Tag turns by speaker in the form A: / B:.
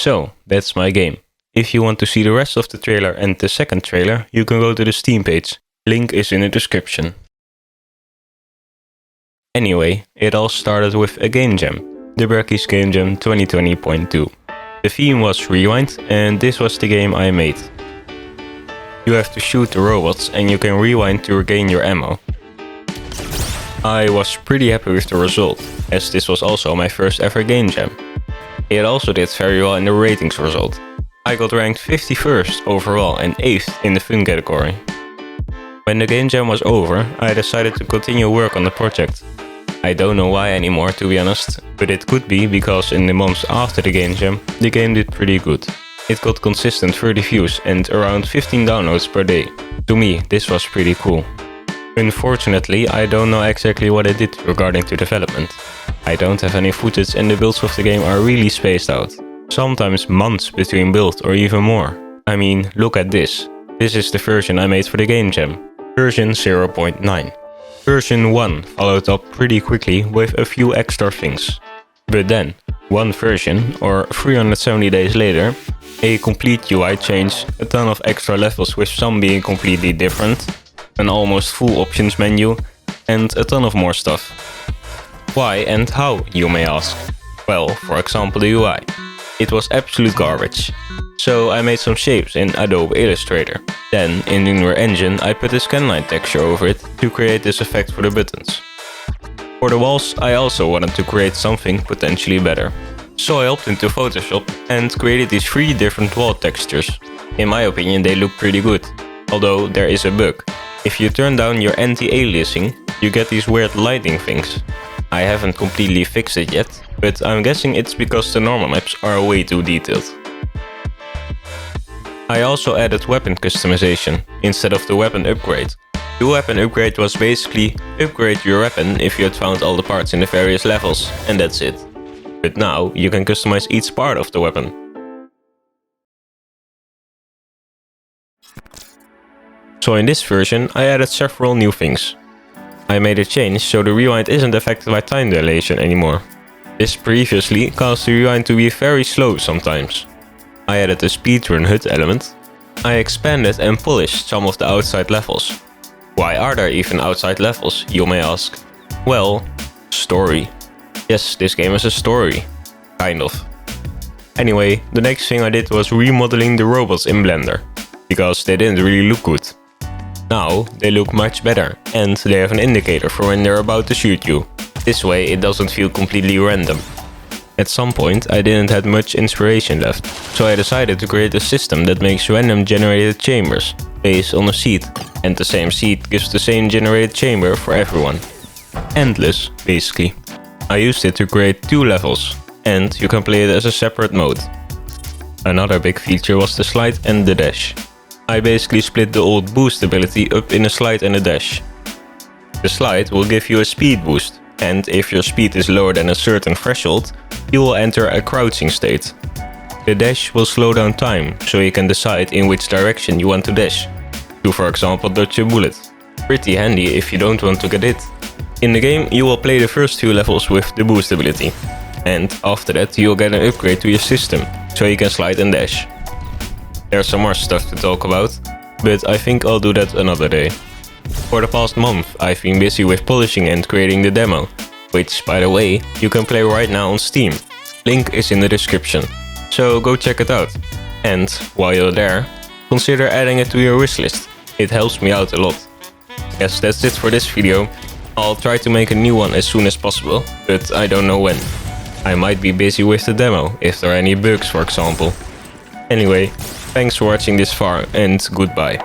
A: So, that's my game. If you want to see the rest of the trailer and the second trailer, you can go to the Steam page. Link is in the description. Anyway, it all started with a game jam, the Berkey's Game Jam 2020.2. The theme was Rewind, and this was the game I made. You have to shoot the robots and you can rewind to regain your ammo. I was pretty happy with the result, as this was also my first ever game jam. It also did very well in the ratings result. I got ranked 51st overall and 8th in the fun category. When the game jam was over, I decided to continue work on the project. I don't know why anymore, to be honest, but it could be because in the months after the game jam, the game did pretty good. It got consistent 30 views and around 15 downloads per day. To me, this was pretty cool. Unfortunately, I don't know exactly what I did regarding to development. I don't have any footage and the builds of the game are really spaced out. Sometimes months between builds or even more. I mean, look at this. This is the version I made for the game jam. Version 0.9. Version 1 followed up pretty quickly with a few extra things. But then, one version, or 370 days later, a complete UI change, a ton of extra levels with some being completely different, an almost full options menu, and a ton of more stuff. Why and how, you may ask? Well, for example the UI. It was absolute garbage. So I made some shapes in Adobe Illustrator. Then, in the Unreal Engine, I put a scanline texture over it to create this effect for the buttons. For the walls, I also wanted to create something potentially better. So I hopped into Photoshop and created these 3 different wall textures. In my opinion, they look pretty good. Although there is a bug. If you turn down your anti-aliasing, you get these weird lighting things. I haven't completely fixed it yet, but I'm guessing it's because the normal maps are way too detailed. I also added weapon customization instead of the weapon upgrade. The weapon upgrade was basically upgrade your weapon if you had found all the parts in the various levels, and that's it. But now you can customize each part of the weapon. So in this version I added several new things. I made a change so the rewind isn't affected by time dilation anymore. This previously caused the rewind to be very slow sometimes. I added a speedrun HUD element. I expanded and polished some of the outside levels. Why are there even outside levels, you may ask? Well, story. Yes, this game is a story. Kind of. Anyway, the next thing I did was remodeling the robots in Blender. Because they didn't really look good. Now they look much better and they have an indicator for when they're about to shoot you. This way it doesn't feel completely random. At some point I didn't have much inspiration left, so I decided to create a system that makes random generated chambers based on a seed, and the same seed gives the same generated chamber for everyone. Endless, basically. I used it to create 2 levels, and you can play it as a separate mode. Another big feature was the slide and the dash. I basically split the old boost ability up in a slide and a dash. The slide will give you a speed boost, and if your speed is lower than a certain threshold, you will enter a crouching state. The dash will slow down time, so you can decide in which direction you want to dash. To, for example, dodge a bullet. Pretty handy if you don't want to get hit. In the game, you will play the first 2 levels with the boost ability. And after that, you'll get an upgrade to your system, so you can slide and dash. There's some more stuff to talk about, but I think I'll do that another day. For the past month, I've been busy with polishing and creating the demo, which, by the way, you can play right now on Steam. Link is in the description, so go check it out. And, while you're there, consider adding it to your wishlist. It helps me out a lot. Yes, that's it for this video. I'll try to make a new one as soon as possible, but I don't know when. I might be busy with the demo, if there are any bugs for example. Anyway, thanks for watching this far and goodbye.